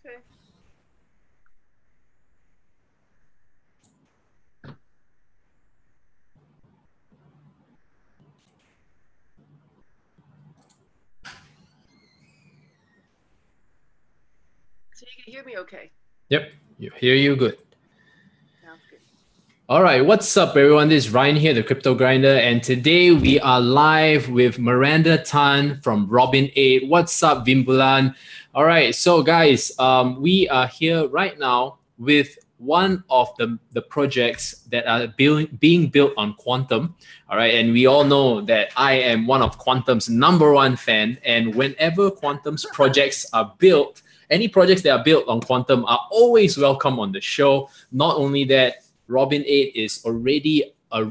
Okay. So you can hear me okay? Yep, hear you good. Sounds good. All right, what's up, everyone? This is Ryan here, the Crypto Grinder, and today we are live with Miranda Tan from Robin8. What's up, Vimbulan? All right, so guys, we are here right now with one of the projects that are being built on Quantum. All right, and we all know that I am one of Quantum's #1 fan, and whenever Quantum's projects are built, any projects that are built on Quantum are always welcome on the show. Not only that, Robin8 is already a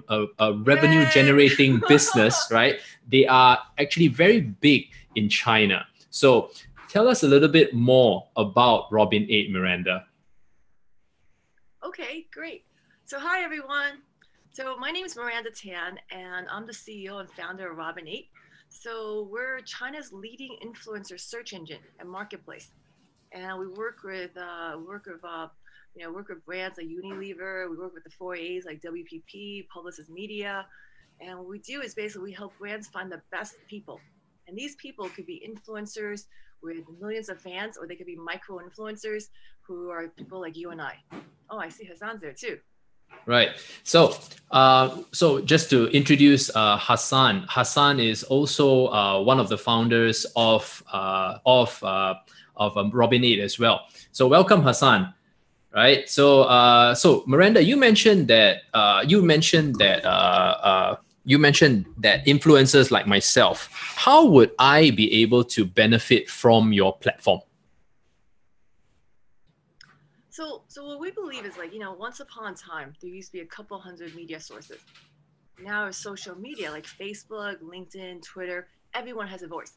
revenue generating business, right? They are actually very big in China. So tell us a little bit more about Robin8, Miranda. Okay, great. So hi, everyone. So my name is Miranda Tan, and I'm the CEO and founder of Robin8. So we're China's leading influencer search engine and marketplace. And we work with brands like Unilever. We work with the 4As like WPP, Publicis Media, and what we do is basically we help brands find the best people. And these people could be influencers with millions of fans, or they could be micro influencers who are people like you and I. Oh, I see Hassan's there too. Right. So, just to introduce Hassan. Hassan is also one of the founders of Robin8 as well. So, welcome, Hassan. Right. So, Miranda, you mentioned that influencers like myself. How would I be able to benefit from your platform? So what we believe is once upon a time, there used to be a couple hundred media sources. Now with social media like Facebook, LinkedIn, Twitter, everyone has a voice.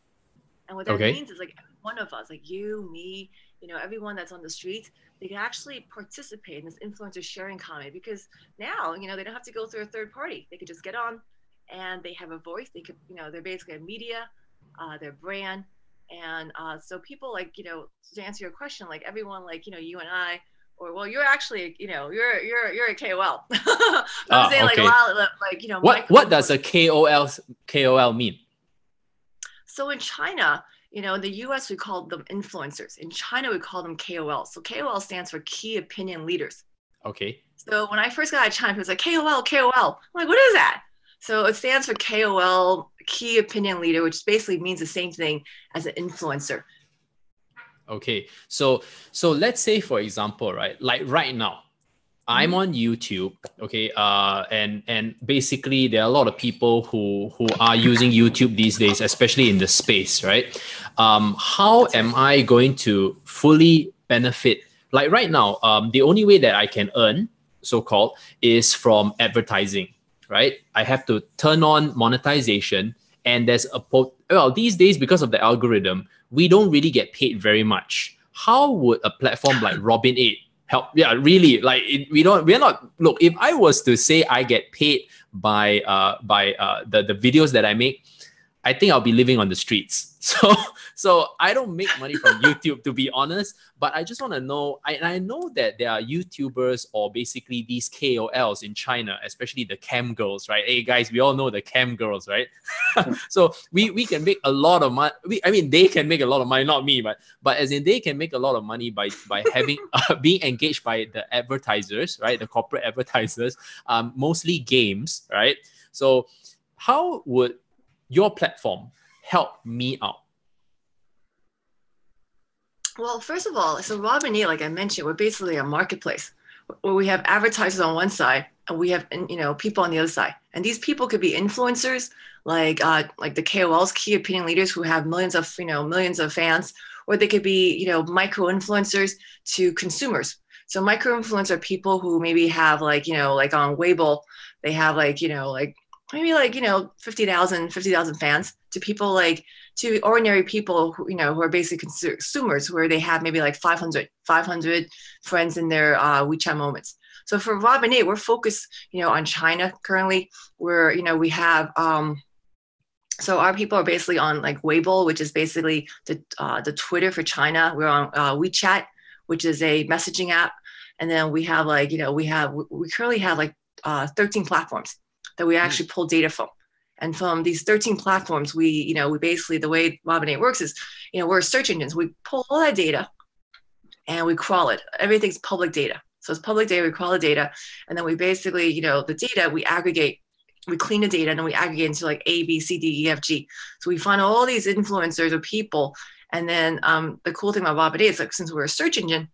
And what that means is every one of us, like you, me, everyone that's on the streets, they can actually participate in this influencer sharing economy because now, they don't have to go through a third party. They could just get on and they have a voice. They could, they're basically a media, their brand. And so people to answer your question, like everyone, you and I, or well, you're actually, you're a KOL. I'm saying okay. a lot of what does a KOL mean? So in China, in the US, we call them influencers. In China, we call them KOL. So KOL stands for key opinion leaders. Okay. So when I first got out of China, people was like, KOL. I'm like, what is that? So it stands for KOL, key opinion leader, which basically means the same thing as an influencer. Okay. So let's say, for example, right, like right now, I'm on YouTube, okay, and basically there are a lot of people who are using YouTube these days, especially in the space, right? How am I going to fully benefit? Like right now, the only way that I can earn, so-called, is from advertising, right? I have to turn on monetization, and there's these days, because of the algorithm, we don't really get paid very much. How would a platform like Robin8 help? Yeah, really, look, if I was to say I get paid by the videos that I make, I think I'll be living on the streets. So I don't make money from YouTube, to be honest, but I just want to know, I know that there are YouTubers or basically these KOLs in China, especially the cam girls, right? Hey guys, we all know the cam girls, right? So we can make a lot of money. I mean, they can make a lot of money, not me, but as in they can make a lot of money by having being engaged by the advertisers, right? The corporate advertisers, mostly games, right? So how would your platform help me out? Well, first of all, so Robin8, like I mentioned, we're basically a marketplace where we have advertisers on one side and we have people on the other side. And these people could be influencers, like the KOLs, key opinion leaders who have millions of fans, or they could be micro influencers to consumers. So micro influencers are people who maybe have like on Weibo, they have maybe 50,000 fans, to people to ordinary people who are basically consumers, where they have maybe like 500 friends in their WeChat moments. So for Robin8, we're focused on China currently, where we have so our people are basically on like Weibo, which is basically the Twitter for China. We're on WeChat, which is a messaging app. And then we have like, we currently have like 13 platforms that we actually pull data from. And from these 13 platforms, we basically, the way Robin8 works is, we're search engines. We pull all that data and we crawl it. Everything's public data. So it's public data, we crawl the data. And then we basically, the data, we aggregate, we clean the data, and then we aggregate into like A, B, C, D, E, F, G. So we find all these influencers or people. And then the cool thing about Robin8 is like, since we're a search engine,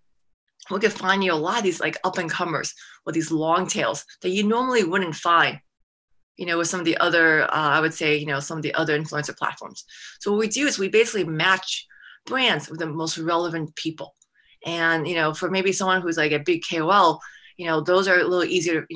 we can find a lot of these like up and comers or these long tails that you normally wouldn't find, with some of the other, I would say, some of the other influencer platforms. So what we do is we basically match brands with the most relevant people. And, for maybe someone who's like a big KOL, those are a little easier,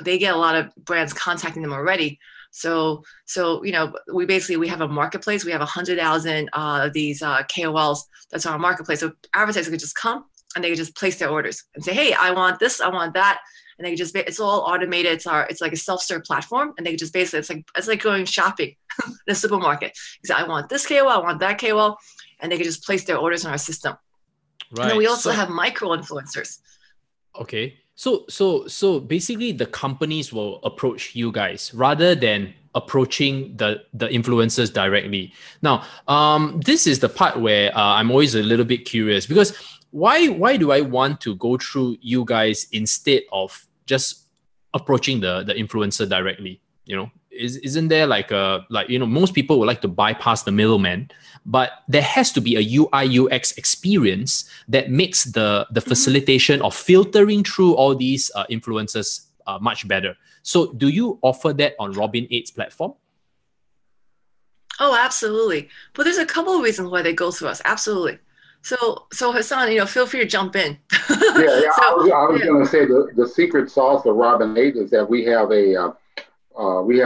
they get a lot of brands contacting them already. So, we have a marketplace. We have 100,000 of these KOLs that's on our marketplace. So advertisers could just come and they could just place their orders and say, hey, I want this, I want that. And they just, it's all automated. It's like a self-serve platform. And they just basically, it's like going shopping in a supermarket. You say, I want this KOL, I want that KOL. And they can just place their orders in our system. Right. And then we also have micro influencers. Okay. So basically the companies will approach you guys rather than approaching the influencers directly. Now, this is the part where I'm always a little bit curious, because why do I want to go through you guys instead of just approaching the influencer directly? Isn't there most people would like to bypass the middleman, but there has to be a UI UX experience that makes the facilitation of filtering through all these influencers much better. So do you offer that on Robin8's platform? Oh, absolutely. But there's a couple of reasons why they go through us. Absolutely. So Hassan, feel free to jump in. I was going to say the secret sauce of Robin8 is that we have an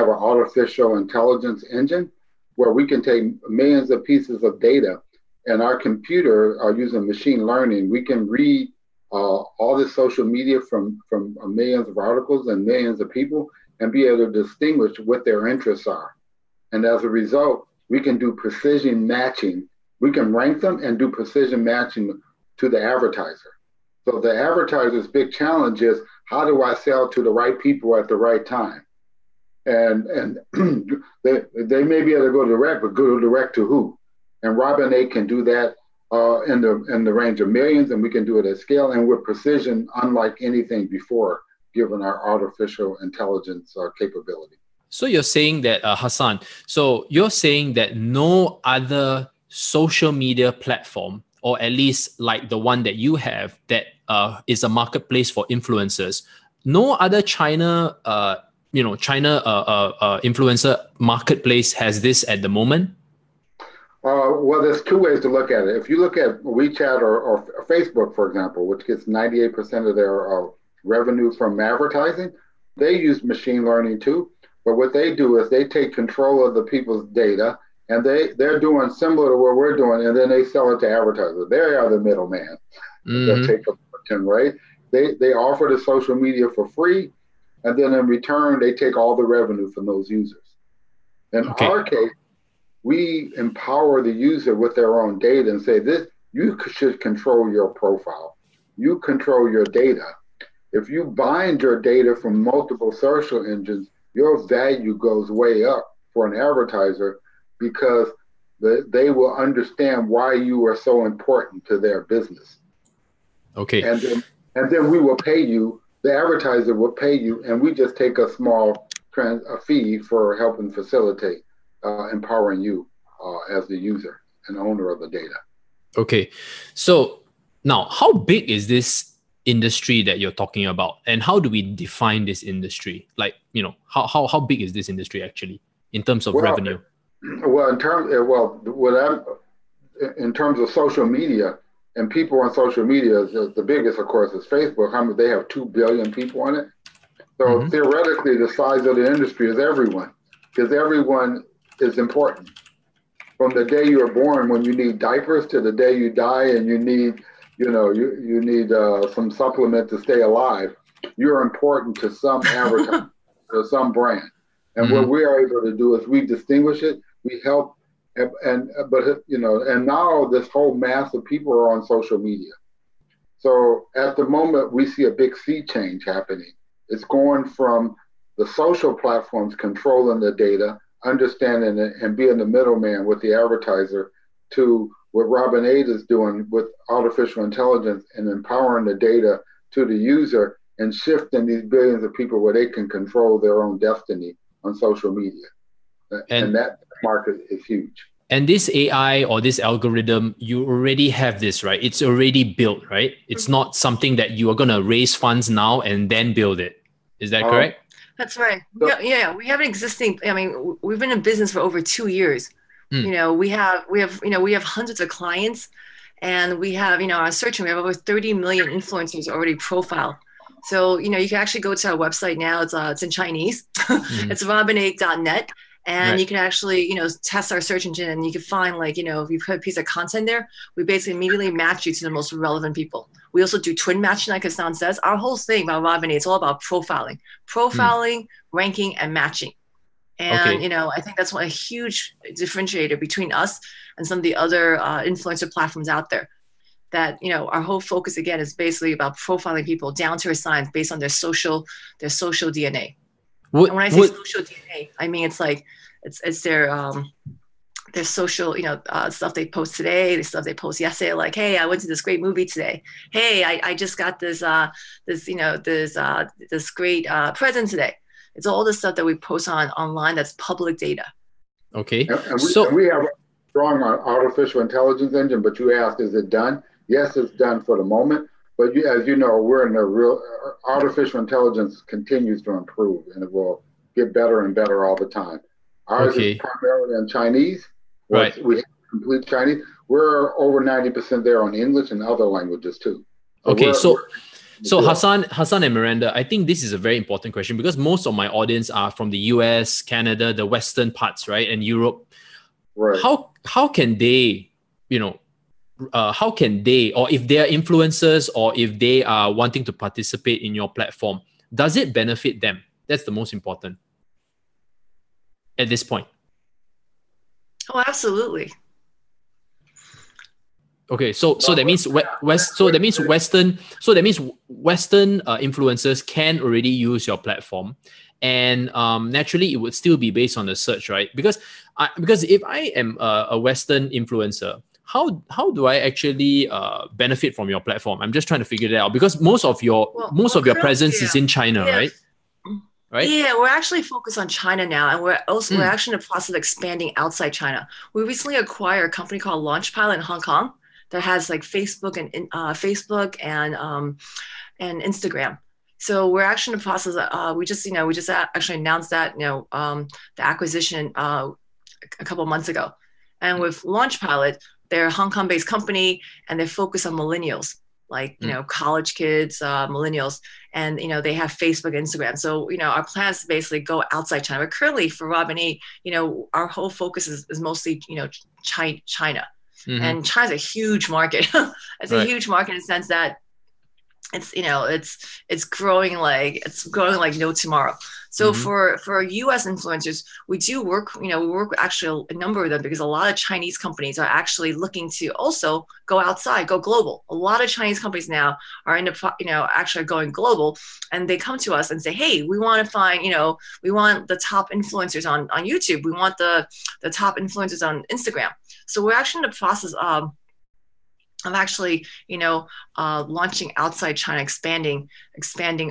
artificial intelligence engine where we can take millions of pieces of data, and our computer are using machine learning. We can read all this social media from millions of articles and millions of people and be able to distinguish what their interests are. And as a result, we can do precision matching. We can rank them and do precision matching to the advertiser. So the advertiser's big challenge is, how do I sell to the right people at the right time? And they may be able to go direct, but go direct to who? And Robin8 can do that in the range of millions, and we can do it at scale and with precision, unlike anything before, given our artificial intelligence capability. So you're saying that, Hassan, no other social media platform, or at least like the one that you have that is a marketplace for influencers, no other China influencer marketplace has this at the moment? Well, there's two ways to look at it. If you look at WeChat or Facebook, for example, which gets 98% of their revenue from advertising, they use machine learning too. But what they do is they take control of the people's data, and they're doing similar to what we're doing, and then they sell it to advertisers. They are the middleman. That take a portion, right? They offer the social media for free, and then in return, they take all the revenue from those users. In our case, we empower the user with their own data and say, you should control your profile. You control your data. If you bind your data from multiple social engines, your value goes way up for an advertiser, because they will understand why you are so important to their business. Okay. And then we will pay you. The advertiser will pay you, and we just take a small fee for helping facilitate empowering you as the user and owner of the data. Okay. So now, how big is this industry that you're talking about, and how do we define this industry? Like, how big is this industry actually in terms of revenue? Well, in terms of social media and people on social media, the biggest, of course, is Facebook. They have 2 billion people on it. So theoretically, the size of the industry is everyone, because everyone is important. From the day you are born, when you need diapers, to the day you die and you need, you need some supplement to stay alive, you're important to some advertiser or some brand. And what we are able to do is we distinguish it, we help, and now this whole mass of people are on social media. So at the moment, we see a big sea change happening. It's going from the social platforms controlling the data, understanding it, and being the middleman with the advertiser, to what Robin8 is doing with artificial intelligence and empowering the data to the user and shifting these billions of people where they can control their own destiny on social media. And that market is huge. And this AI or this algorithm, you already have this, right? It's already built, right? It's not something that you are going to raise funds now and then build it. Is that correct? That's right. Yeah. We have an existing, I mean, we've been in business for over 2 years. You know, we have hundreds of clients, and we have, our searching, we have over 30 million influencers already profiled. So, you can actually go to our website now. It's in Chinese. It's robin8.net. And you can actually, test our search engine, and you can find, like, if you put a piece of content there, we basically immediately match you to the most relevant people. We also do twin matching, like Hassan says. Our whole thing about Robin8, it's all about profiling, ranking, and matching. And, I think that's a huge differentiator between us and some of the other influencer platforms out there. That, our whole focus, again, is basically about profiling people down to a science based on their social DNA. And when I say social DNA, I mean, it's like, it's their social, stuff they post today, the stuff they post yesterday, like, hey, I went to this great movie today. Hey, I just got this great present today. It's all the stuff that we post online that's public data. Okay. And we have a strong artificial intelligence engine, but you asked, is it done? Yes, it's done for the moment. But as you know, we're in a real artificial intelligence continues to improve, and it will get better and better all the time. Ours is primarily in Chinese. Right. We have complete Chinese. We're over 90% there on English and other languages too. So Hassan and Miranda, I think this is a very important question, because most of my audience are from the US, Canada, the Western parts, right, and Europe. Right. How can they, or if they are influencers, or if they are wanting to participate in your platform, does it benefit them? That's the most important at this point. Oh, absolutely. Okay, so that means Western influencers can already use your platform, and naturally it would still be based on the search, right? Because if I am a Western influencer, how do I actually benefit from your platform? I'm just trying to figure that out, because most of your presence is in China, right? Right? Yeah, we're actually focused on China now, and we're actually in the process of expanding outside China. We recently acquired a company called Launchpilot in Hong Kong that has like Facebook and Instagram. So we're actually in the process of, we just actually announced that, the acquisition a couple of months ago. And with Launchpilot, they're a Hong Kong-based company, and they're focused on millennials, like, college kids, millennials, and, they have Facebook, Instagram. So, our plan is to basically go outside China. But currently for Robin8, our whole focus is mostly, China. And China's a huge market. It's a huge market in the sense that it's growing like no tomorrow. So for US influencers, we do work, we work actually a number of them, because a lot of Chinese companies are actually looking to also go outside, go global. A lot of Chinese companies now are actually going global, and they come to us and say, hey, we want to find, we want the top influencers on YouTube. We want the top influencers on Instagram. So we're actually in the process of actually, launching outside China, expanding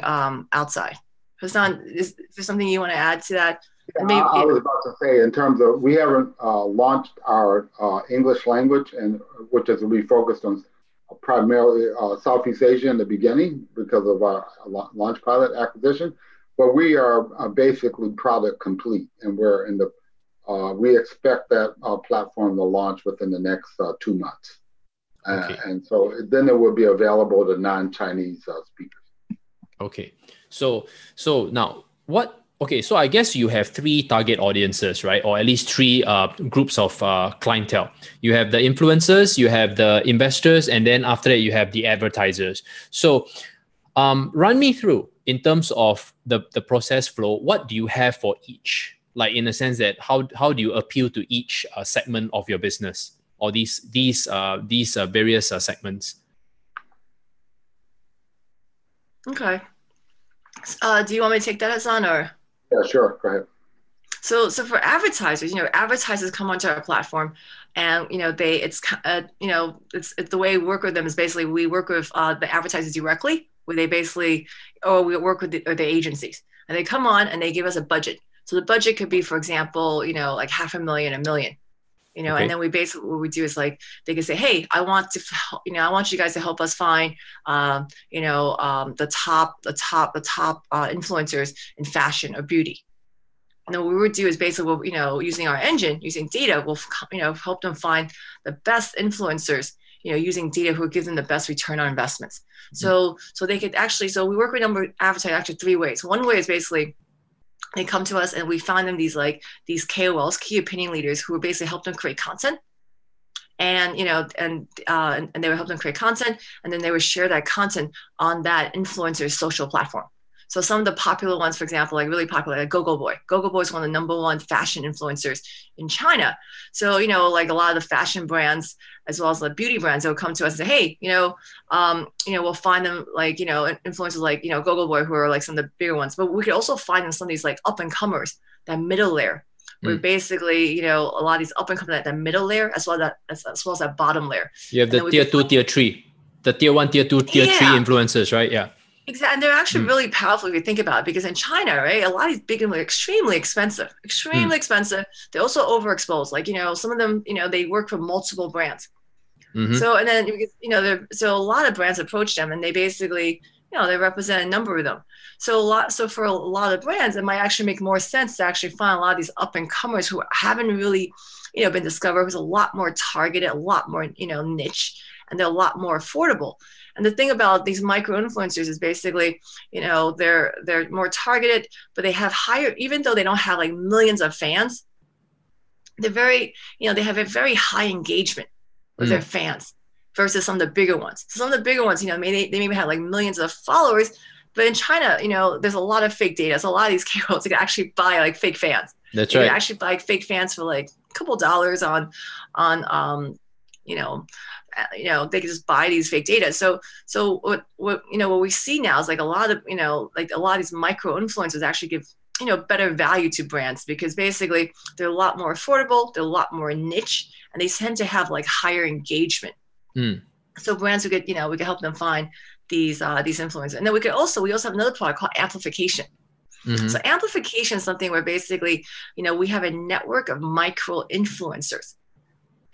outside. Hassan, is there something you want to add to that? Yeah, I was about to say, in terms of, we haven't launched our English language, and which is we focused on primarily Southeast Asia in the beginning because of our Launchpilot acquisition. But we are basically product complete, and we're in the we expect that platform to launch within the next 2 months. And so then it will be available to non-Chinese speakers. Okay. So now so I guess you have 3 target audiences, right? Or at least 3 groups of clientele. You have the influencers, you have the investors, and then after that you have the advertisers. So run me through, in terms of the process flow, what do you have for each? Like, in a sense that how do you appeal to each segment of your business, or these various segments? Okay. Do you want me to take that, Hassan, or? Yeah, sure. Go ahead. So for advertisers, advertisers come onto our platform, and it's the way we work with them is basically we work with the advertisers directly, where they basically, or we work with the agencies, and they come on and they give us a budget. So the budget could be, for example, like 500,000, 1 million. And Okay. then we basically what we do is like they can say, hey, I want you guys to help us find, the top influencers in fashion or beauty. And then what we would do is basically, using our engine, using data, we'll, help them find the best influencers, using data who give them the best return on investments. So they could actually, so we work with number advertisers actually 3 ways. One way is basically they come to us and we find them these KOLs, key opinion leaders, who will basically help them create content. And they would help them create content, and then they would share that content on that influencer's social platform. So some of the popular ones, for example, like really popular, like Gogo Boy. Gogo Boy is one of the #1 fashion influencers in China. So, like a lot of the fashion brands, as well as the beauty brands, that would come to us and say, hey, we'll find them like, influencers like, Gogo Boy, who are like some of the bigger ones. But we could also find them some of these like up and comers, that middle layer, where basically, a lot of these up and coming, that middle layer, as well as that bottom layer. You have the tier 2, tier 3, the tier 1, tier 2, tier 3 influencers, right? Yeah. Exactly. And they're actually really powerful if you think about it, because in China, right, a lot of these big and extremely expensive, expensive. They're also overexposed. Like, some of them, they work for multiple brands. So, and then, so a lot of brands approach them, and they basically, they represent a number of them. So for a lot of brands, it might actually make more sense to actually find a lot of these up and comers who haven't really, been discovered, who's a lot more targeted, a lot more, niche, and they're a lot more affordable. And the thing about these micro influencers is basically, they're more targeted, but they have higher, even though they don't have like millions of fans, they're very, they have a very high engagement with their fans versus some of the bigger ones. So some of the bigger ones, they maybe have like millions of followers, but in China, there's a lot of fake data. So a lot of these KOLs, they can actually buy like fake fans. That's they right. Can actually buy fake fans for like a couple dollars on, they can just buy these fake data. So what we see now is like a lot of, like a lot of these micro influencers actually give, better value to brands, because basically they're a lot more affordable, they're a lot more niche, and they tend to have like higher engagement. So brands we could help them find these influencers. And then we also have another product called amplification. So amplification is something where basically, we have a network of micro influencers.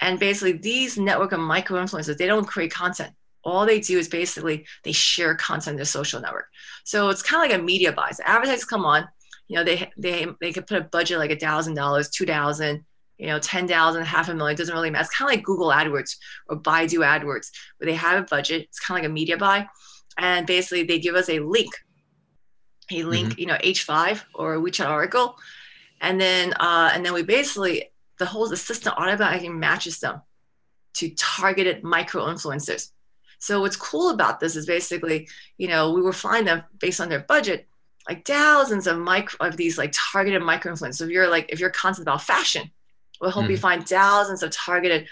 And basically these network of micro influencers, they don't create content. All they do is basically they share content in their social network. So it's kind of like a media buy. So advertisers come on, they could put a budget like $1,000, $2,000, 10,000, 500,000, doesn't really matter. It's kind of like Google AdWords or Baidu AdWords, where they have a budget. It's kind of like a media buy. And basically they give us a link, H5 or a WeChat article. And then we basically, the system automatically matches them to targeted micro influencers. So what's cool about this is basically, we will find them based on their budget, like thousands of these like targeted micro influencers. So if your content about fashion, we'll help you find thousands of targeted,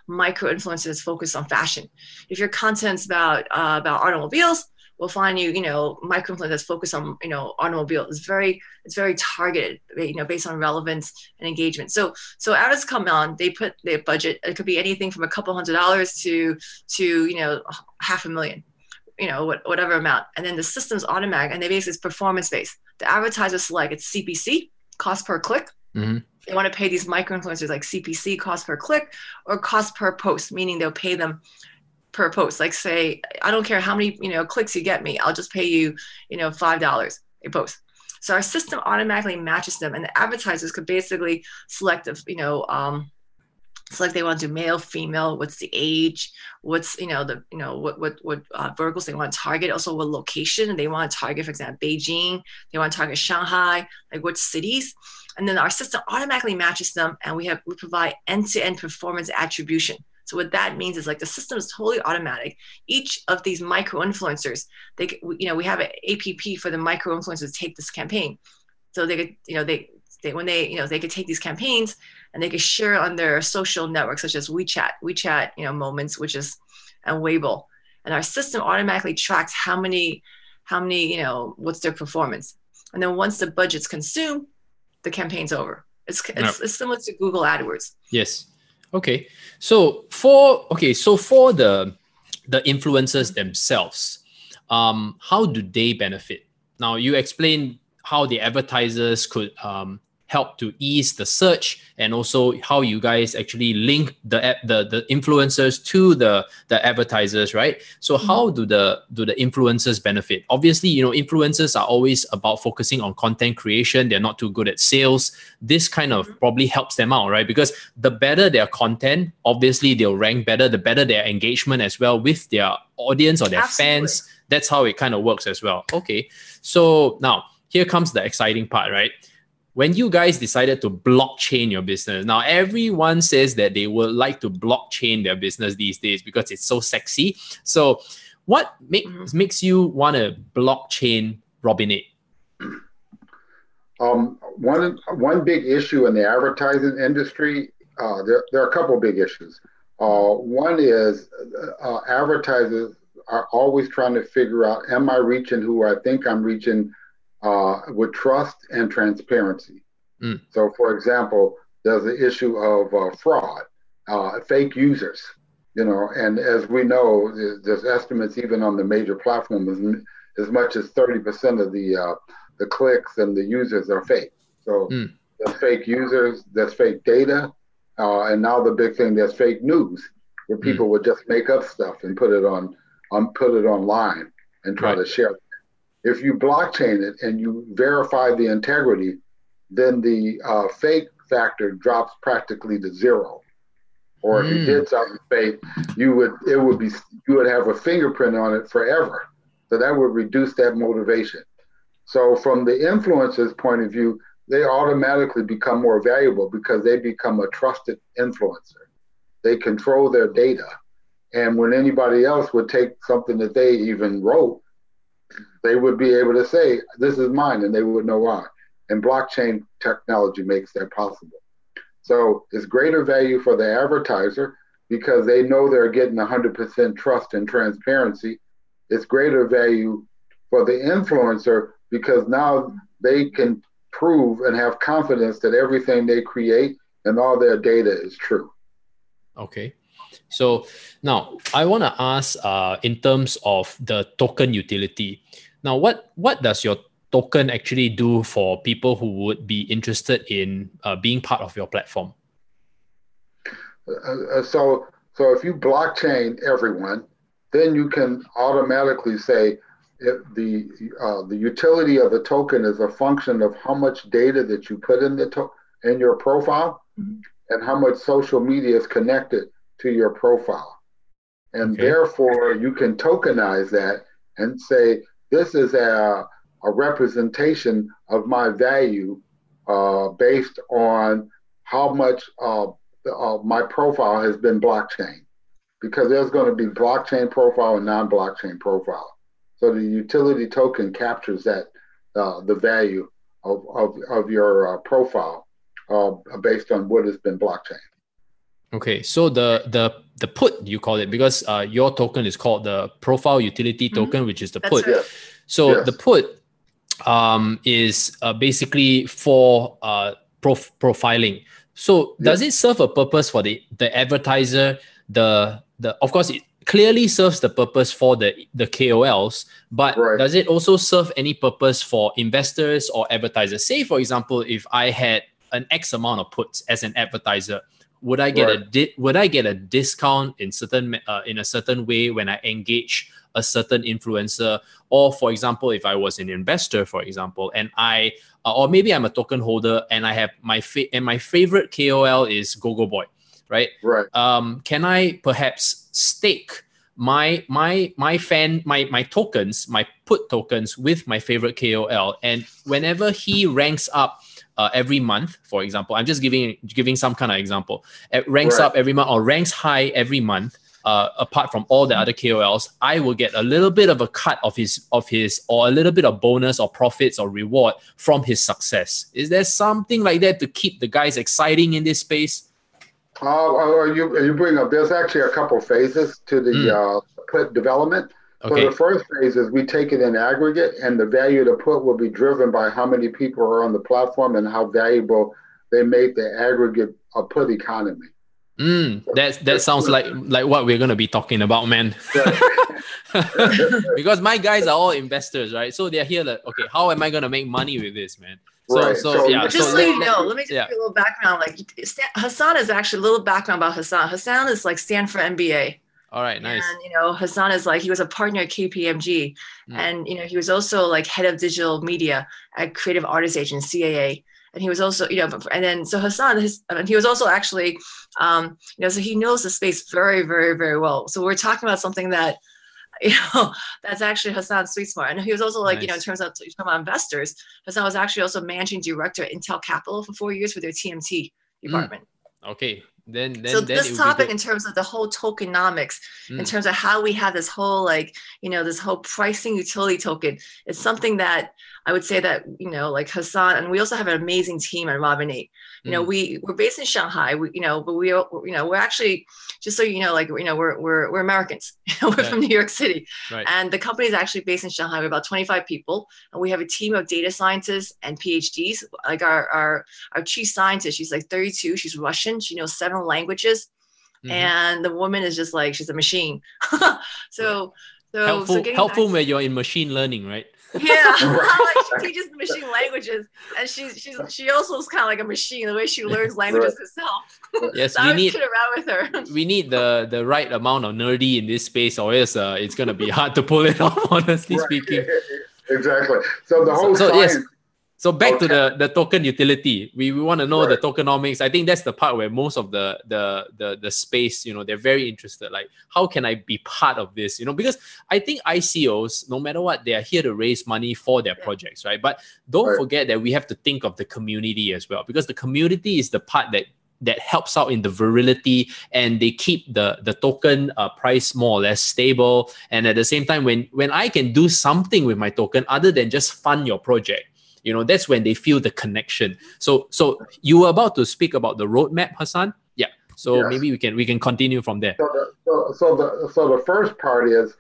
micro influencers focused on fashion. If your content's about automobiles, we'll find you, micro influencers that's focused on, automobile. It's very targeted, based on relevance and engagement. So artists come on, they put their budget. It could be anything from a couple $100s to $500,000, whatever amount. And then the system's automatic, and they basically it's performance based. The advertisers select it's CPC, cost per click. They want to pay these micro influencers like CPC, cost per click, or cost per post, meaning they'll pay them per post. Like say, I don't care how many, clicks you get me, I'll just pay you, $5 a post. So our system automatically matches them, and the advertisers could basically select select they want to do male, female, what's the age, what's, what verticals they want to target, also what location they want to target, for example, Beijing, they want to target Shanghai, like what cities. And then our system automatically matches them, and we provide end-to-end performance attribution. So what that means is like the system is totally automatic. Each of these micro influencers, we have an APP for the micro influencers to take this campaign. So they could, they could take these campaigns and they could share on their social networks, such as WeChat, Moments, and Weibo. And our system automatically tracks how many how many, what's their performance. And then once the budget's consumed, the campaign's over. It's similar to Google AdWords. Yes. Okay. So for the influencers themselves, how do they benefit? Now you explained how the advertisers could help to ease the search, and also how you guys actually link the influencers to the advertisers, right? So how do the influencers benefit? Obviously, influencers are always about focusing on content creation. They're not too good at sales. This kind of probably helps them out, right? Because the better their content, obviously they'll rank better, the better their engagement as well with their audience or their fans. That's how it kind of works as well. Okay. So now here comes the exciting part, right? When you guys decided to blockchain your business, now everyone says that they would like to blockchain their business these days because it's so sexy. So what makes you want to blockchain Robin8? One big issue in the advertising industry, there are a couple of big issues. One is advertisers are always trying to figure out, am I reaching who I think I'm reaching with trust and transparency. So, for example, there's the issue of fraud, fake users, and as we know, there's estimates even on the major platforms, as much as 30% of the clicks and the users are fake. So there's fake users, there's fake data, and now the big thing, there's fake news, where people would just make up stuff and put it online and try to share it. If you blockchain it and you verify the integrity, then the fake factor drops practically to zero. Or if you did something fake, you would have a fingerprint on it forever. So that would reduce that motivation. So from the influencer's point of view, they automatically become more valuable because they become a trusted influencer. They control their data. And when anybody else would take something that they even wrote, they would be able to say, this is mine, and they would know why. And blockchain technology makes that possible. So it's greater value for the advertiser because they know they're getting 100% trust and transparency. It's greater value for the influencer because now they can prove and have confidence that everything they create and all their data is true. Okay. So now I want to ask in terms of the token utility. Now, what does your token actually do for people who would be interested in being part of your platform? So if you blockchain everyone, then you can automatically say if the utility of the token is a function of how much data that you put in in your profile and how much social media is connected to your profile. And therefore, you can tokenize that and say, this is a representation of my value based on how much my profile has been blockchain. Because there's going to be blockchain profile and non-blockchain profile. So the utility token captures that the value of your profile based on what has been blockchain. Okay, so the put, you call it, because your token is called the profile utility token, which is the put. Right. So the put is basically for profiling. So does it serve a purpose for the advertiser? Of course, it clearly serves the purpose for the KOLs, but does it also serve any purpose for investors or advertisers? Say, for example, if I had an X amount of puts as an advertiser, would I get a discount in a certain way when I engage a certain influencer? Or for example, if I was an investor, for example, and or maybe I'm a token holder and I have my favorite KOL is Gogo Boy, right? Can I perhaps stake my tokens, my put tokens with my favorite KOL, and whenever he ranks up every month, for example, I'm just giving some kind of example. It ranks up every month or ranks high every month. Apart from all the other KOLs, I will get a little bit of a cut of his or a little bit of bonus or profits or reward from his success. Is there something like that to keep the guys exciting in this space? You bring up, there's actually a couple phases to the put development. So the Okay. first phase is we take it in aggregate, and the value of the put will be driven by how many people are on the platform and how valuable they make the aggregate put economy. That sounds like what we're gonna be talking about, man. Right. Because my guys are all investors, right? So they're here like, okay, how am I gonna make money with this, man? So Right. so yeah, But so just so you know, let me just yeah. give you a little background. Like Hassan is actually a little background about Hassan. Hassan is like Stanford MBA. All right, nice. And Hassan is like he was a partner at KPMG, and he was also like head of digital media at Creative Artists Agency CAA, and he was also and then so Hassan he was also actually so he knows the space very very very well. So we're talking about something that that's actually Hassan's sweet spot. And he was also like, in Nice. terms of talking about investors, Hassan was actually also managing director at Intel Capital for 4 years for their TMT department. Okay, then So then it this would be topic good. in terms of the whole tokenomics, in terms of how we have this whole this whole pricing utility token, is something that I would say that like Hassan, and we also have an amazing team at Robin8. We're based in Shanghai. But we're actually, just so you know, like we're Americans. We're Yeah. from New York City, Right. and the company is actually based in Shanghai. We're about 25 people, and we have a team of data scientists and PhDs. Like our chief scientist, she's like 32. She's Russian. She knows 7 languages, and the woman is just like she's a machine. so getting Helpful when you're in machine learning, right? yeah, like she teaches the machine languages, and she also is kind of like a machine the way she learns languages herself. Yes, So I was kidding around with her. we need the right amount of nerdy in this space, or else it's gonna be hard to pull it off. Honestly speaking. Exactly. So the whole So science. yes. So back to the token utility. We want to know the tokenomics. I think that's the part where most of the space, they're very interested. Like, how can I be part of this? Because I think ICOs, no matter what, they are here to raise money for their projects, right? But don't forget that we have to think of the community as well, because the community is the part that helps out in the virility, and they keep the token price more or less stable. And at the same time, when I can do something with my token other than just fund your project, that's when they feel the connection. So you were about to speak about the roadmap, Hassan. Yeah. So maybe we can continue from there. So the first part is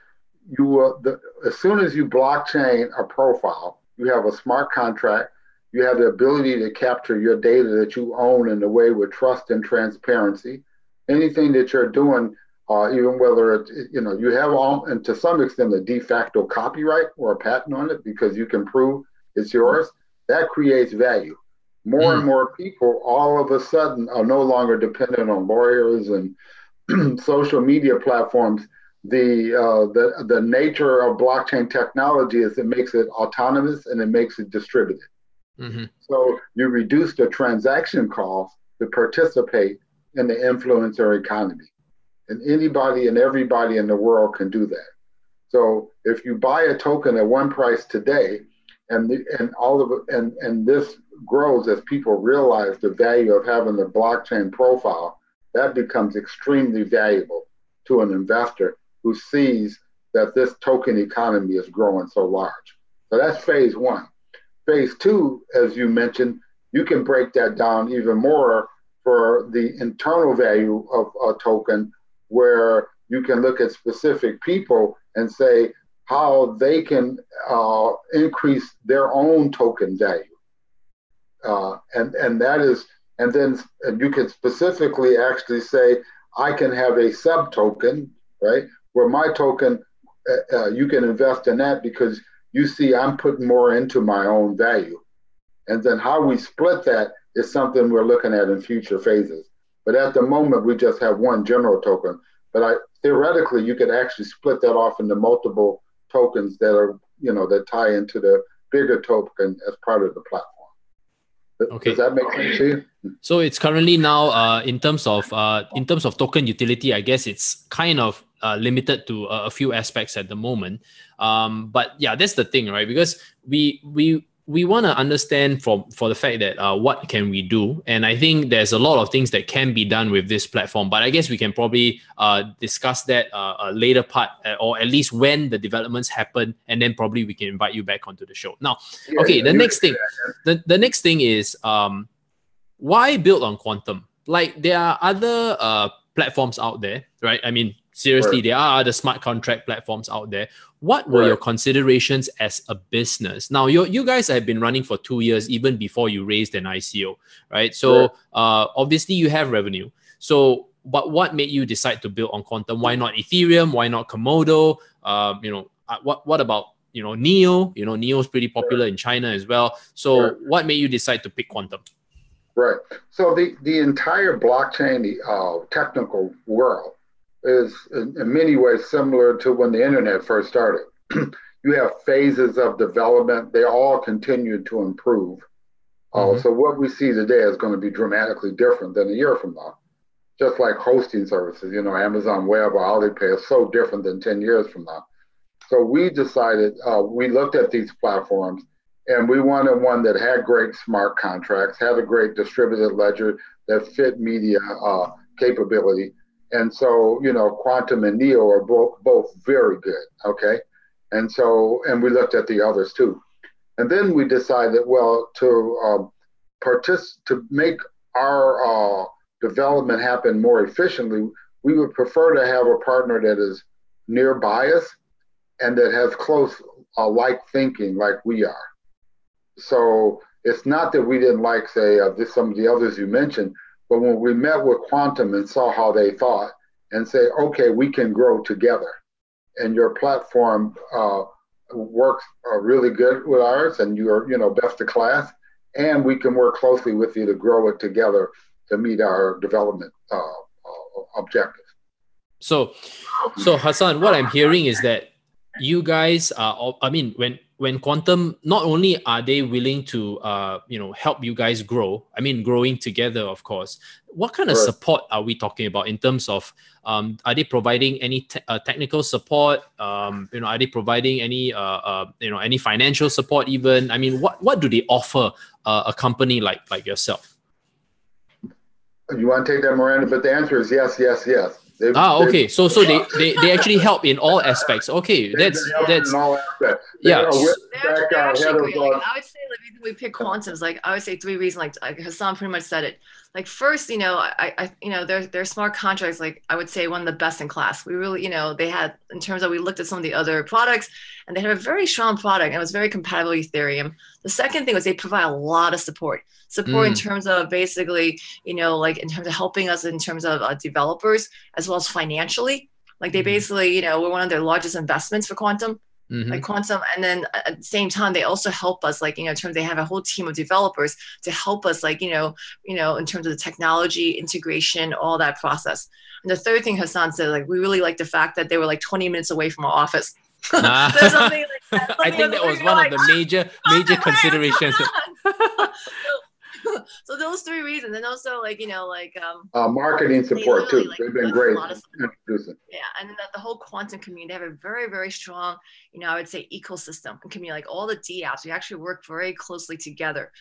as soon as you blockchain a profile, you have a smart contract. You have the ability to capture your data that you own in a way with trust and transparency. Anything that you're doing, even whether it's, you have and to some extent a de facto copyright or a patent on it because you can prove it's yours, that creates value. More and more people all of a sudden are no longer dependent on lawyers and social media platforms. The nature of blockchain technology is it makes it autonomous and it makes it distributed. So you reduce the transaction cost to participate in the influencer economy. And anybody and everybody in the world can do that. So if you buy a token at one price today, and this grows as people realize the value of having the blockchain profile, that becomes extremely valuable to an investor who sees that this token economy is growing so large. So that's phase 1. Phase 2, as you mentioned, you can break that down even more for the internal value of a token, where you can look at specific people and say how they can increase their own token value. And then you can specifically actually say, I can have a sub token, right? Where my token, you can invest in that because you see I'm putting more into my own value. And then how we split that is something we're looking at in future phases. But at the moment, we just have one general token. But theoretically, you could actually split that off into multiple tokens that are, that tie into the bigger token as part of the platform. Okay. Does that make sense to you? So it's currently now in terms of token utility, I guess it's kind of limited to a few aspects at the moment. But yeah, that's the thing, right? Because we want to understand for the fact that what can we do, and I think there's a lot of things that can be done with this platform. But I guess we can probably discuss that a later part, or at least when the developments happen, and then probably we can invite you back onto the show. Now, the next thing is why build on Quantum? Like, there are other platforms out there, right? I mean, seriously, Right. there are other smart contract platforms out there. What were Right. your considerations as a business? Now, you guys have been running for 2 years, even before you raised an ICO, right? So obviously you have revenue. So, but what made you decide to build on Quantum? Why not Ethereum? Why not Komodo? What about Neo? Neo is pretty popular in China as well. So, Right. what made you decide to pick Quantum? Right. So the entire blockchain technical world is in many ways similar to when the internet first started. You have phases of development. They all continue to improve. So what we see today is going to be dramatically different than a year from now. Just like hosting services, Amazon Web or Alipay is so different than 10 years from now. So we decided, we looked at these platforms and we wanted one that had great smart contracts, had a great distributed ledger that fit media capability. And so, Quantum and Neo are both very good. Okay. And we looked at the others too. And then we decided, well, to make our development happen more efficiently, we would prefer to have a partner that is nearby us and that has close like thinking like we are. So it's not that we didn't like, say, some of the others you mentioned, but when we met with Quantum and saw how they thought and say, okay, we can grow together. And your platform works really good with ours and you're, best of class. And we can work closely with you to grow it together to meet our development objectives. So Hassan, what I'm hearing is that you guys are, when Quantum, not only are they willing to, help you guys grow, growing together, of course, what kind of support are we talking about in terms of, are they providing any technical support? Are they providing any, any financial support even? What do they offer a company like yourself? You want to take that, Miranda? But the answer is yes, yes, yes. Okay. So they actually help in all aspects. Okay, that's in all aspects. Yeah. They're actually great. I would say the reason we pick Quantum is I would say 3 reasons. Like Hassan pretty much said it. Like first, their smart contracts. Like I would say one of the best in class. We really, they had in terms of we looked at some of the other products, and they had a very strong product, and it was very compatible with Ethereum. The second thing was they provide a lot of support in terms of basically, like in terms of helping us in terms of developers as well as financially. Like they basically, we're one of their largest investments for Quantum. Like Quantum, and then at the same time they also help us in terms they have a whole team of developers to help us in terms of the technology integration, all that process. And the third thing Hassan said, we really like the fact that they were 20 minutes away from our office. I think that was one of the major considerations. So those 3 reasons, and also marketing support too. They've been great introducing. Yeah, and then the whole Quantum community, they have a very, very strong, I would say ecosystem and community. Like all the D apps, we actually work very closely together.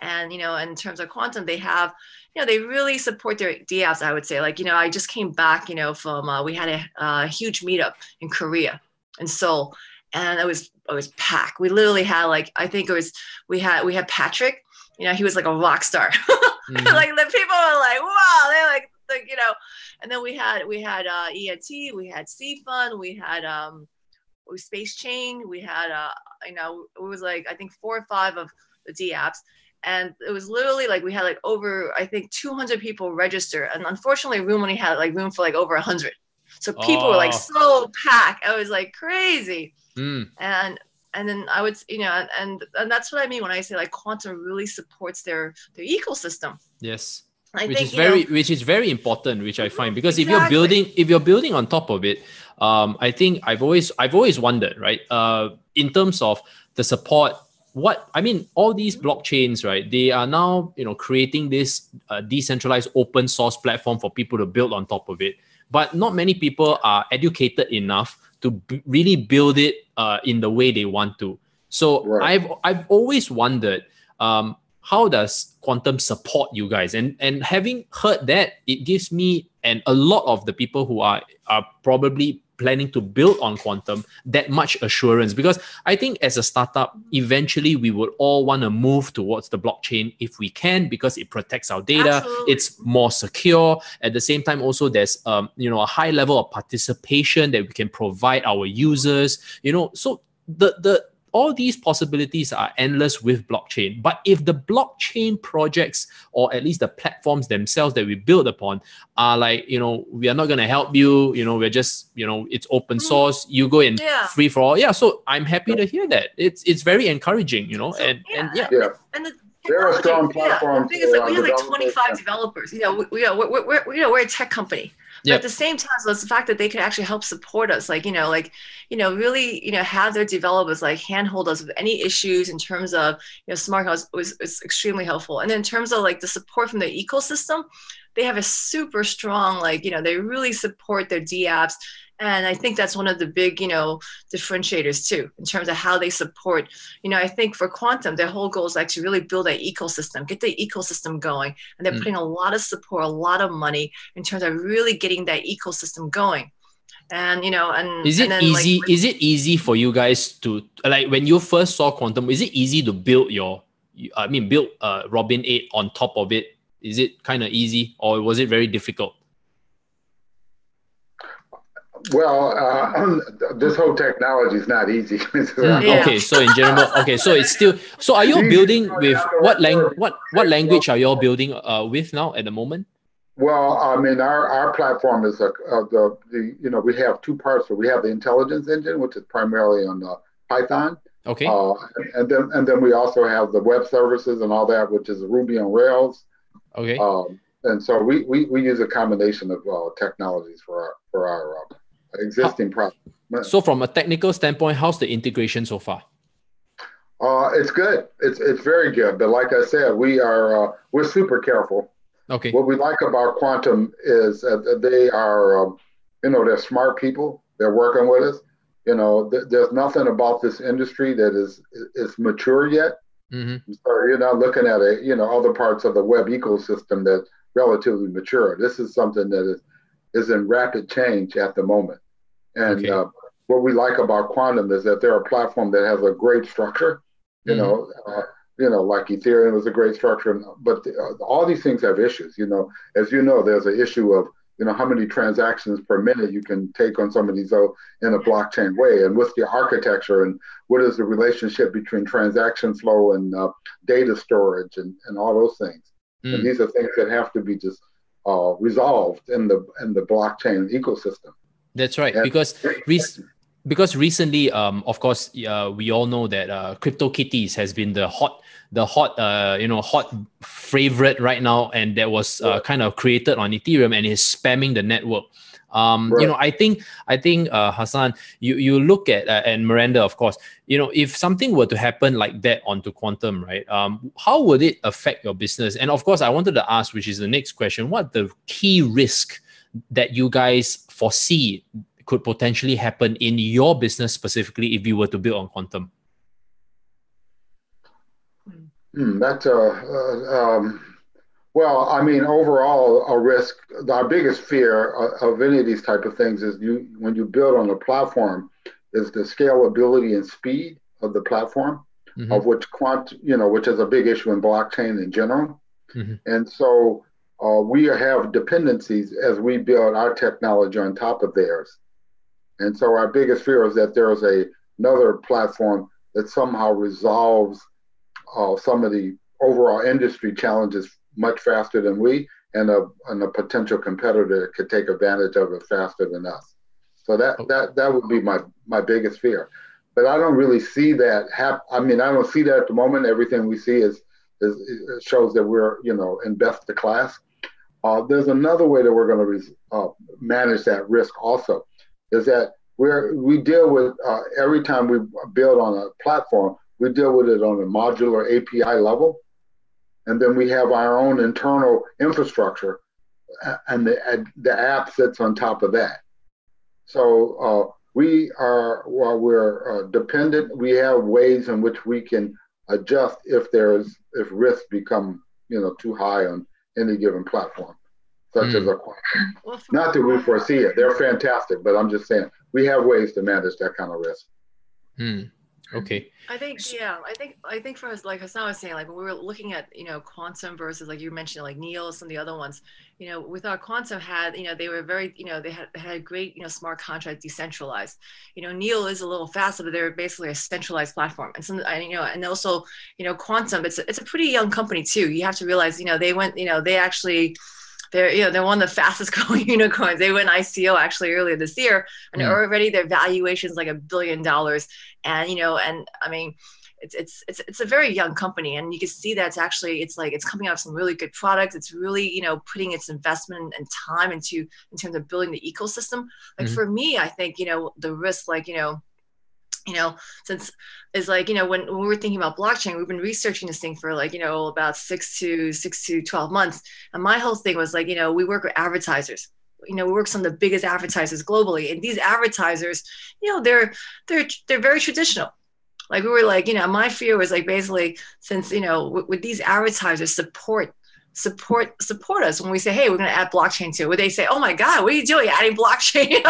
And in terms of Quantum, they have, they really support their D apps. I would say, I just came back, from we had a huge meetup in Korea, in Seoul, and it was packed. We literally had I think it was we had Patrick. He was like a rock star. The people were like, wow, they're and then we had ENT, we had C-Fun, we had Space Chain, we had it was I think 4 or 5 of the D apps. And it was literally we had over, I think 200 people register. And unfortunately room only had room for over 100. So people were so packed. It was crazy. And then I would, and that's what I mean when I say Quantum really supports their ecosystem. Yes, which is very important, which I find, because if you're building on top of it, I think I've always wondered, right? In terms of the support, all these blockchains, right? They are now creating this decentralized open source platform for people to build on top of it, but not many people are educated enough to really build it in the way they want to. So I've always wondered, how does Quantum support you guys? And having heard that, it gives me and a lot of the people who are probably planning to build on quantum that much assurance, because I think as a startup, eventually we would all want to move towards the blockchain if we can, because it protects our data. Absolutely. It's more secure. At the same time, also there's a high level of participation that we can provide our users. So the all these possibilities are endless with blockchain. But if the blockchain projects, or at least the platforms themselves that we build upon, are like, we are not going to help you, we're just, it's open source, you go in free for all. Yeah. So I'm happy to hear that. It's very encouraging, So, and yeah. And the There are strong platforms. The thing is, like, we have like 25 developers. We're a tech company. But at the same time, so it's the fact that they can actually help support us, really, have their developers like handhold us with any issues in terms of, smart house was extremely helpful. And then in terms of like the support from the ecosystem, they have a super strong, they really support their DApps. And I think that's one of the big, differentiators too, in terms of how they support. I think for quantum, their whole goal is like to really build that ecosystem, get the ecosystem going. And they're putting a lot of support, a lot of money in terms of really getting that ecosystem going. And, is it easy? Is it easy for you guys to, like, when you first saw quantum, is it easy to build build Robin8 on top of it? Is it kind of easy, or was it very difficult? Well, this whole technology is not easy. Okay, so in general, so it's still. So are you building with what language are you all building with now at the moment? Well, I mean, our platform is we have two parts. So we have the intelligence engine, which is primarily on Python. Okay. And then we also have the web services and all that, which is Ruby on Rails. Okay. And so we use a combination of technologies for our existing product. So from a technical standpoint, how's the integration so far? It's good. It's very good. But like I said, we're super careful. Okay. What we like about quantum is that they are, they're smart people. They're working with us. There's nothing about this industry that is mature yet. Mm-hmm. So you're not looking at other parts of the web ecosystem that's relatively mature. This is something that is in rapid change at the moment. And what we like about quantum is that they're a platform that has a great structure. Like Ethereum was a great structure, but all these things have issues. As there's an issue of how many transactions per minute you can take on some of these in a blockchain way, and what's the architecture, and what is the relationship between transaction flow and data storage and all those things. And these are things that have to be just resolved in the blockchain ecosystem. That's right, because recently, of course, we all know that CryptoKitties has been the hot favorite right now, and that was kind of created on Ethereum and is spamming the network. I think Hassan, you look at and Miranda, of course, if something were to happen like that onto quantum, right? How would it affect your business? And of course, I wanted to ask, which is the next question, what the key risk that you guys foresee could potentially happen in your business specifically if you were to build on quantum? That's well, I mean, overall, a risk. Our biggest fear of any of these type of things is when you build on a platform, is the scalability and speed of the platform, of which which is a big issue in blockchain in general. And so we have dependencies as we build our technology on top of theirs. And so our biggest fear is that there is another platform that somehow resolves some of the overall industry challenges much faster than we, and a potential competitor could take advantage of it faster than us. So that would be my biggest fear. But I don't really see that I don't see that at the moment. Everything we see shows that we're in best of class. There's another way that we're going to manage that risk also, is that we deal with every time we build on a platform, we deal with it on a modular API level, and then we have our own internal infrastructure, and the app sits on top of that. So while we're dependent, we have ways in which we can adjust if risks become too high on any given platform. such as Mm. a quantum. Well, for, Not that we foresee it. They're fantastic, but I'm just saying we have ways to manage that kind of risk. Mm. Okay. I think, yeah, I think for us, like Hassan was saying, like when we were looking at, quantum versus like you mentioned, like Neos and the other ones, we thought quantum had, they were very, they had a great, smart contract decentralized. Neo is a little faster, but they're basically a centralized platform. And some, and also, quantum, it's a pretty young company too. You have to realize, they went, they actually, they're one of the fastest growing unicorns. They went ICO actually earlier this year, and already their valuation is like $1 billion. And and I mean, it's a very young company, and you can see that it's like it's coming out with some really good products. It's really putting its investment and time into in terms of building the ecosystem. Like for me, I think the risk, like since is like when we were thinking about blockchain, we've been researching this thing for like about 6 to 12 months, and my whole thing was like we work with advertisers. We work with some of the biggest advertisers globally, and these advertisers, they're very traditional. Like we were like my fear was like basically since with these advertisers support us when we say, hey, we're going to add blockchain to it, would they say, oh my god, what are you doing adding blockchain?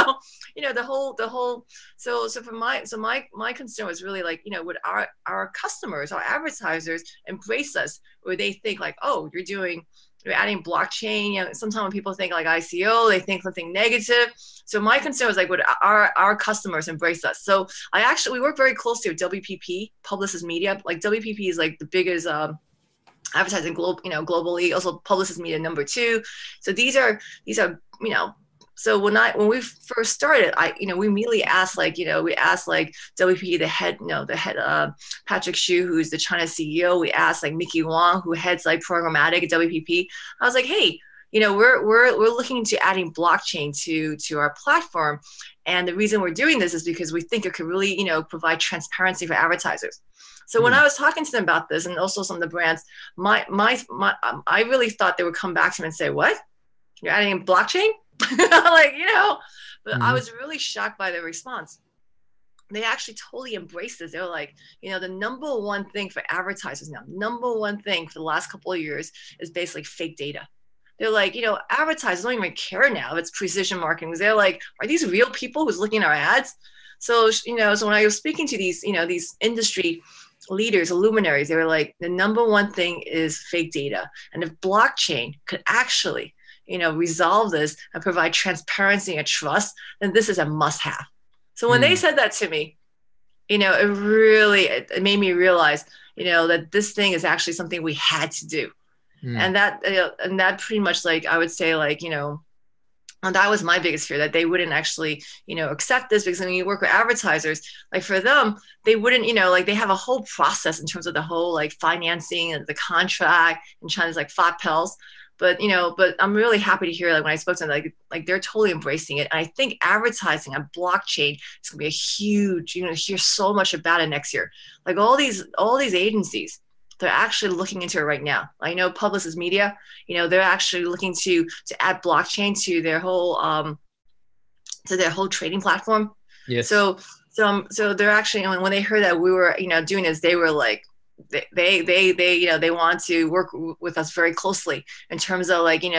The whole my concern was really like would our customers, our advertisers embrace us, or they think like, oh, you're adding blockchain. Sometimes when people think like ICO, they think something negative. So my concern was like, would our customers embrace us? So we work very closely with WPP, Publicis Media. Like WPP is like the biggest advertising globally. Also Publicis Media number 2. So these are so when we first started, we immediately asked WPP, the head Patrick Xu, who's the China CEO. We asked like Mickey Wang, who heads like programmatic at WPP. I was like, hey, we're looking into adding blockchain to our platform, and the reason we're doing this is because we think it could really provide transparency for advertisers. So when I was talking to them about this, and also some of the brands, I really thought they would come back to me and say, what? You're adding blockchain? Like, but I was really shocked by their response. They actually totally embraced this. They were like, the number one thing for advertisers now, number one thing for the last couple of years is basically fake data. They're like, advertisers don't even care now if it's precision marketing. They're like, are these real people who's looking at our ads? So, so when I was speaking to these industry leaders, luminaries, they were like, the number one thing is fake data. And if blockchain could actually resolve this and provide transparency and trust, then this is a must-have. So when they said that to me, it made me realize, that this thing is actually something we had to do. And that pretty much, like, I would say, like, and that was my biggest fear, that they wouldn't actually, accept this, because when you work with advertisers, like for them, they wouldn't, like they have a whole process in terms of the whole like financing and the contract, and China's like FATPELs. But I'm really happy to hear that when I spoke to them, like they're totally embracing it. And I think advertising on blockchain is going to be a huge, you're going to hear so much about it next year. Like all these agencies, they're actually looking into it right now. I know Publicis Media, they're actually looking to add blockchain to their whole trading platform. Yes. So they're actually, when they heard that we were doing this, they were like, they want to work with us very closely in terms of like doing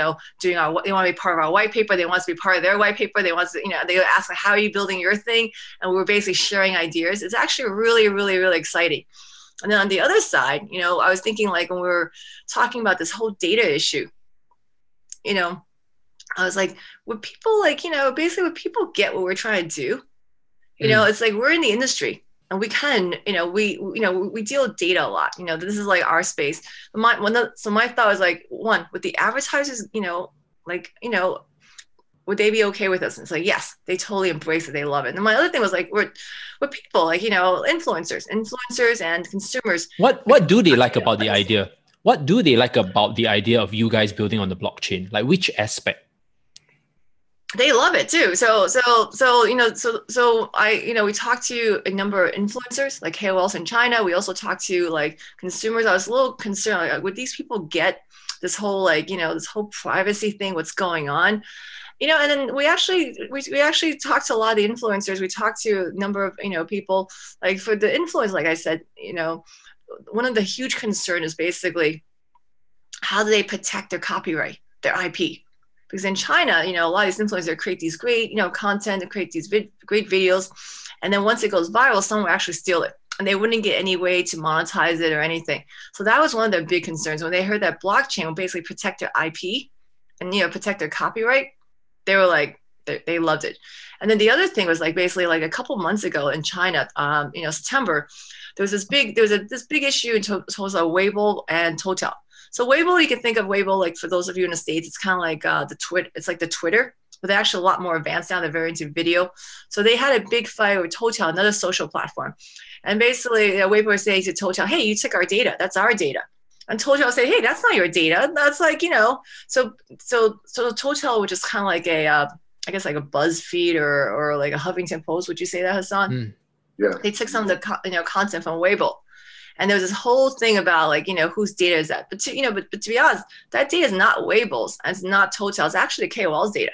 they want to be part of our white paper. They want to be part of their white paper. They want to they ask like, how are you building your thing? And we're basically sharing ideas. It's actually really, really, really exciting. And then on the other side, I was thinking like when we were talking about this whole data issue, I was like, would people like basically would people get what we're trying to do? It's like we're in the industry. And we can, we deal with data a lot. This is like our space. So my thought was like, one, with the advertisers, would they be okay with us? And it's like, yes, they totally embrace it. They love it. And my other thing was like, with people, like, influencers and consumers. What do they like about the idea? What do they like about the idea of you guys building on the blockchain? Like which aspect? They love it too. So we talked to a number of influencers, like KOLs in China. We also talked to like consumers. I was a little concerned, like, would these people get this whole like this whole privacy thing? What's going on? And then we actually talked to a lot of the influencers. We talked to a number of people. Like for the influencers, like I said, one of the huge concerns is basically how do they protect their copyright, their IP. Because in China, a lot of these influencers create these great, content and create these great videos. And then once it goes viral, someone will actually steal it. And they wouldn't get any way to monetize it or anything. So that was one of their big concerns. When they heard that blockchain would basically protect their IP and, protect their copyright, they were like, they loved it. And then the other thing was basically a couple months ago in China, September, there was this big issue in Weibo and Total. So Weibo, you can think of Weibo, for those of you in the States, it's kind of like it's like the Twitter, but they're actually a lot more advanced now. They're very into video. So they had a big fight with Total, another social platform. And basically, Weibo was saying to Total, hey, you took our data. That's our data. And Total say, hey, that's not your data. That's so Total, which is kind of like I guess like a BuzzFeed or like a Huffington Post. Would you say that, Hassan? Yeah. They took some of the content from Weibo. And there was this whole thing about whose data is that? But to be honest, that data is not Weibo's and it's not Total's. It's actually KOL's data.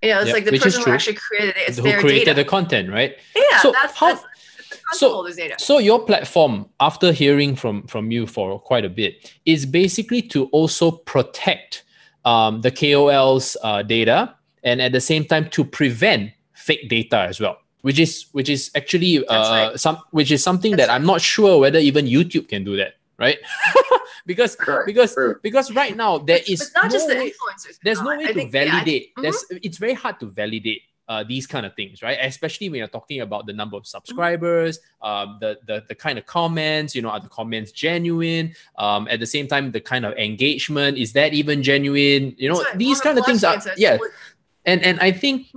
It's like the person who actually created it. It's who their created data. the content, right? Yeah, so that's data. So your platform, after hearing from you for quite a bit, is basically to also protect the KOL's data, and at the same time to prevent fake data as well. Which is actually right. something that I'm not sure whether even YouTube can do that, right? because right now it's not just the influencers. There's no way to validate. It's very hard to validate these kind of things, right? Especially when you're talking about the number of subscribers, the kind of comments, are the comments genuine? At the same time, the kind of engagement, is that even genuine? Right. These kind of things are and I think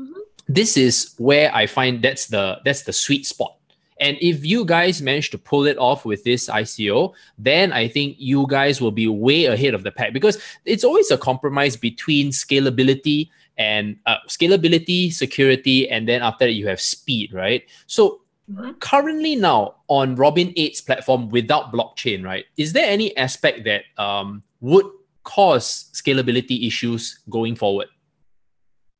this is where I find that's the sweet spot. And if you guys manage to pull it off with this ICO, then I think you guys will be way ahead of the pack, because it's always a compromise between scalability and security, and then after that you have speed, right? So currently now on Robin8's platform without blockchain, right, is there any aspect that would cause scalability issues going forward?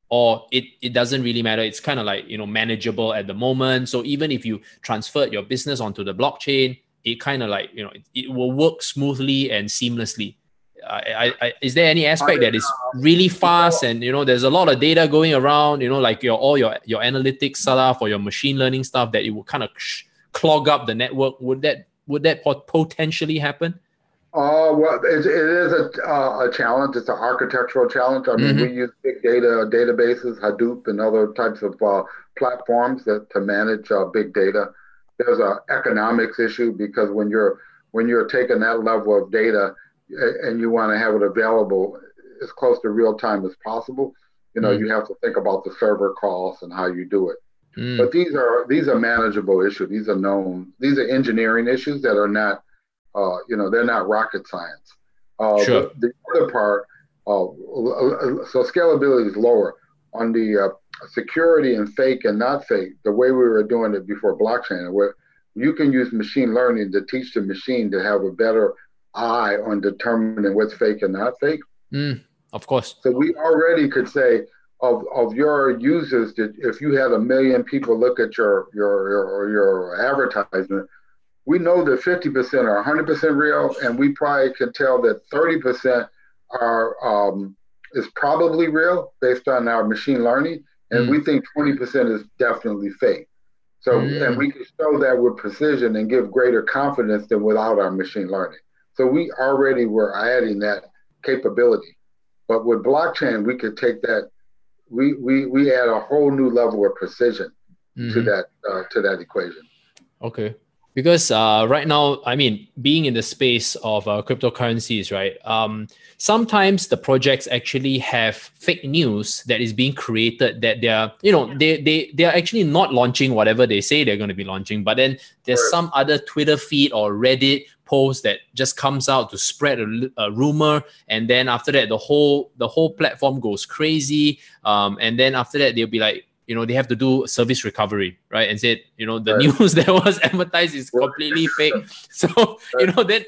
Or it doesn't really matter. It's kind of like, manageable at the moment. So even if you transferred your business onto the blockchain, it kind of like, it will work smoothly and seamlessly. Is there any aspect that is really fast and, there's a lot of data going around, like all your analytics stuff or your machine learning stuff, that it will kind of clog up the network? Would that potentially happen? Well, it is a challenge. It's an architectural challenge. I mean, we use big data databases, Hadoop, and other types of platforms to manage big data. There's an economics issue, because when you're taking that level of data and you want to have it available as close to real time as possible, you have to think about the server costs and how you do it. But these are manageable issues. These are known. These are engineering issues that are not. They're not rocket science. Sure. The other part, so scalability is lower. On the security and fake and not fake, the way we were doing it before blockchain, where you can use machine learning to teach the machine to have a better eye on determining what's fake and not fake. Of course. So we already could say of your users, that if you had 1 million people look at your advertisement, we know that 50% are 100% real, and we probably can tell that 30% is probably real based on our machine learning, and we think 20% is definitely fake. So, and we can show that with precision and give greater confidence than without our machine learning. So we already were adding that capability, but with blockchain, we could take that. We add a whole new level of precision to that equation. Okay. Because right now, I mean, being in the space of cryptocurrencies, right? Sometimes the projects actually have fake news that is being created, that they are, they are actually not launching whatever they say they're going to be launching. But then there's some other Twitter feed or Reddit post that just comes out to spread a rumor, and then after that, the whole platform goes crazy. And then after that, they'll be like, they have to do service recovery, right? And said, the news that was advertised is completely fake. So, then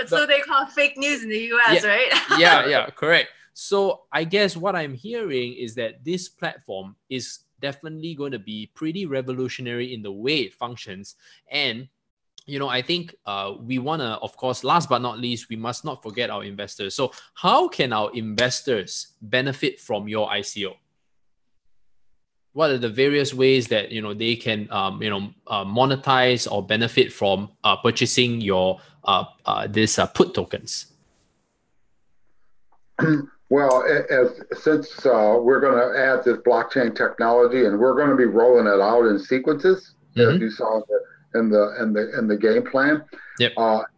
so they call fake news in the US, right? yeah, correct. So I guess what I'm hearing is that this platform is definitely going to be pretty revolutionary in the way it functions. And I think we want to, of course, last but not least, we must not forget our investors. So how can our investors benefit from your ICO? What are the various ways that they can monetize or benefit from purchasing your this put tokens? Well, since we're going to add this blockchain technology, and we're going to be rolling it out in sequences, as you saw in the game plan. Yep.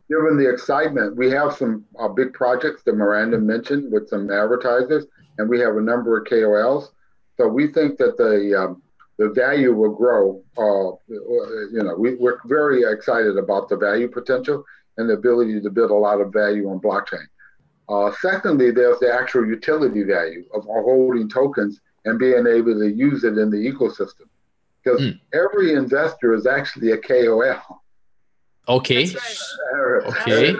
Given the excitement, we have some big projects that Miranda mentioned with some advertisers, and we have a number of KOLs. So we think that the value will grow. We're very excited about the value potential and the ability to build a lot of value on blockchain. Secondly, there's the actual utility value of holding tokens and being able to use it in the ecosystem. Because every investor is actually a KOL. Okay. Right. Okay.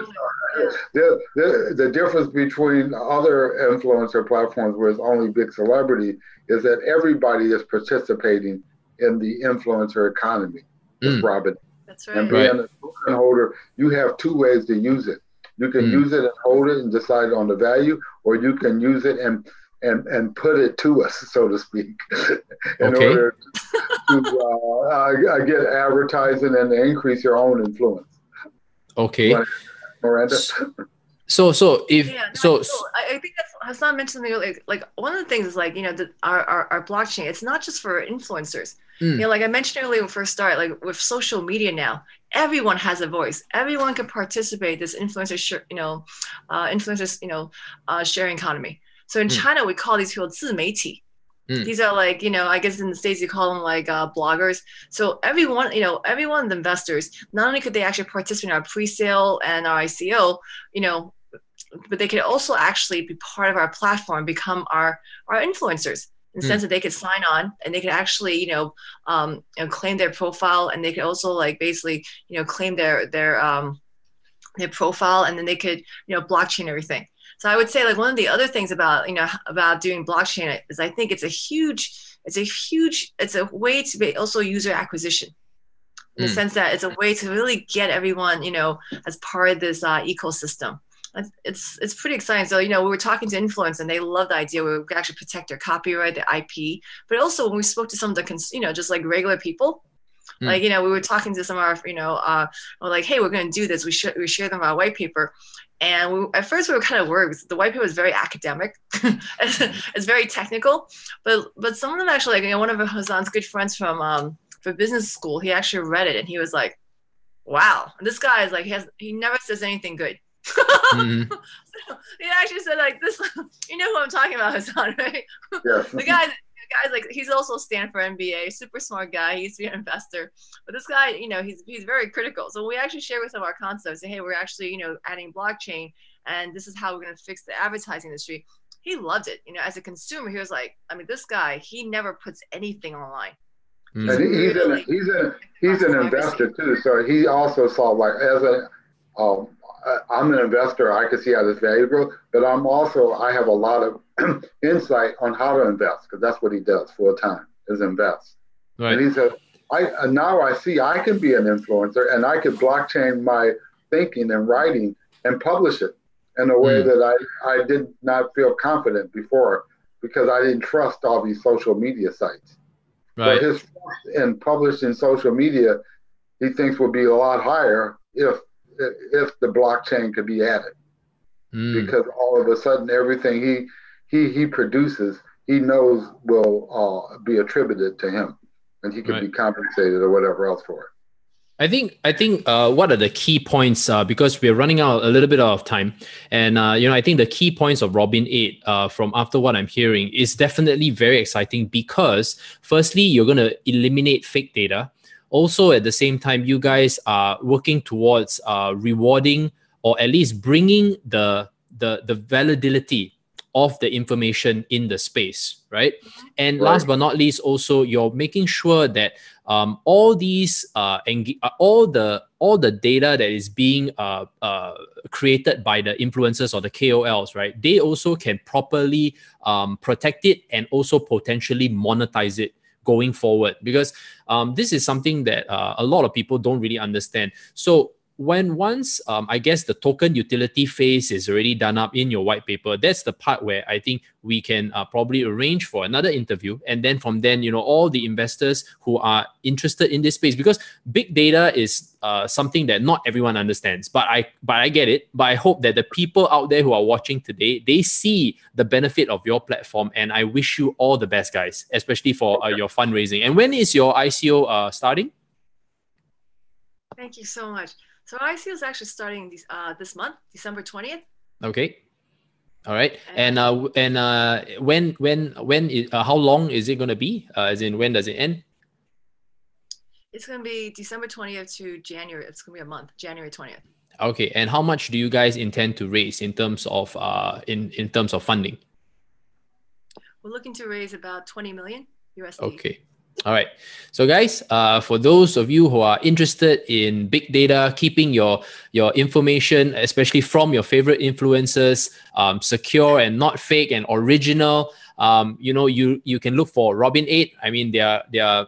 The difference between other influencer platforms where it's only big celebrity is that everybody is participating in the influencer economy. Robin. That's right. And being a token holder, you have two ways to use it. You can use it and hold it and decide on the value, or you can use it and put it to us, so to speak, in order to get advertising and increase your own influence. Okay. Miranda? So I think that's Hassan mentioned something like one of the things is our blockchain. It's not just for influencers. Like I mentioned earlier when we first started, like with social media now, everyone has a voice. Everyone can participate in this sharing economy. So in China, we call these people 自媒体. These are like, I guess in the States you call them like bloggers. So everyone of the investors, not only could they actually participate in our pre-sale and our ICO, but they could also actually be part of our platform, become our influencers in the sense that they could sign on and they could actually, claim their profile, and they could also like basically, claim their profile, and then they could, blockchain everything. So I would say like one of the other things about doing blockchain is I think it's a way to be also user acquisition in the sense that it's a way to really get everyone, as part of this ecosystem. It's pretty exciting. So, we were talking to influencers and they love the idea where we could actually protect their copyright, their IP, but also when we spoke to some of the, just like regular people, like, we were talking to some of our, like, hey, we're going to do this. We share them our white paper. And at first we were kind of worried because the white paper was very academic. It's very technical, but some of them actually, like, one of Hassan's good friends from for business school, he actually read it and he was like, wow, this guy is like, he never says anything good. So he actually said like this, you know who I'm talking about, Hassan, right? Yes. The guy's like, he's also Stanford MBA, super smart guy. He used to be an investor, but this guy, he's very critical. So we actually share with him our concepts. Say, hey, we're actually, adding blockchain, and this is how we're going to fix the advertising industry. He loved it. As a consumer, he was like, I mean, this guy, he never puts anything online. And he's an investor too. So he also saw like I'm an investor. I can see how this value grows, but I have a lot of insight on how to invest because that's what he does full time is invest. Right. And he said, now I see I can be an influencer and I could blockchain my thinking and writing and publish it in a way that I did not feel confident before because I didn't trust all these social media sites. Right. So his trust in publishing social media, he thinks would be a lot higher if the blockchain could be added, because all of a sudden everything he produces, he knows will be attributed to him, and he could be compensated or whatever else for it. I think what are the key points, because we're running out a little bit of time, and I think the key points of Robin8 from after what I'm hearing is definitely very exciting because firstly, you're going to eliminate fake data. Also, at the same time, you guys are working towards rewarding or at least bringing the validity of the information in the space, right? And last but not least, also you're making sure that all these all the data that is being created by the influencers or the KOLs, right? They also can properly protect it and also potentially monetize it going forward, because this is something that a lot of people don't really understand. So once I guess the token utility phase is already done up in your white paper, that's the part where I think we can probably arrange for another interview. And then from then, all the investors who are interested in this space, because big data is something that not everyone understands, but I get it. But I hope that the people out there who are watching today, they see the benefit of your platform. And I wish you all the best, guys, especially for your fundraising. And when is your ICO starting? Thank you so much. So our ICO is actually starting this month, December 20th. Okay. All right. And how long is it going to be? As in, when does it end? It's going to be December 20th to January. It's going to be a month, January 20th. Okay. And how much do you guys intend to raise in terms of in terms of funding? We're looking to raise about 20 million USD. Okay. All right. So guys, for those of you who are interested in big data, keeping your information, especially from your favorite influencers, secure and not fake and original, you can look for Robin8. I mean, their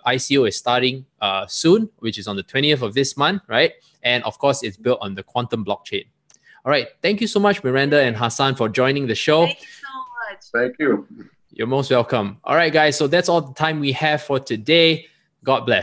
ICO is starting soon, which is on the 20th of this month, right? And of course, it's built on the quantum blockchain. All right. Thank you so much, Miranda and Hassan, for joining the show. Thank you so much. Thank you. You're most welcome. All right, guys. So that's all the time we have for today. God bless.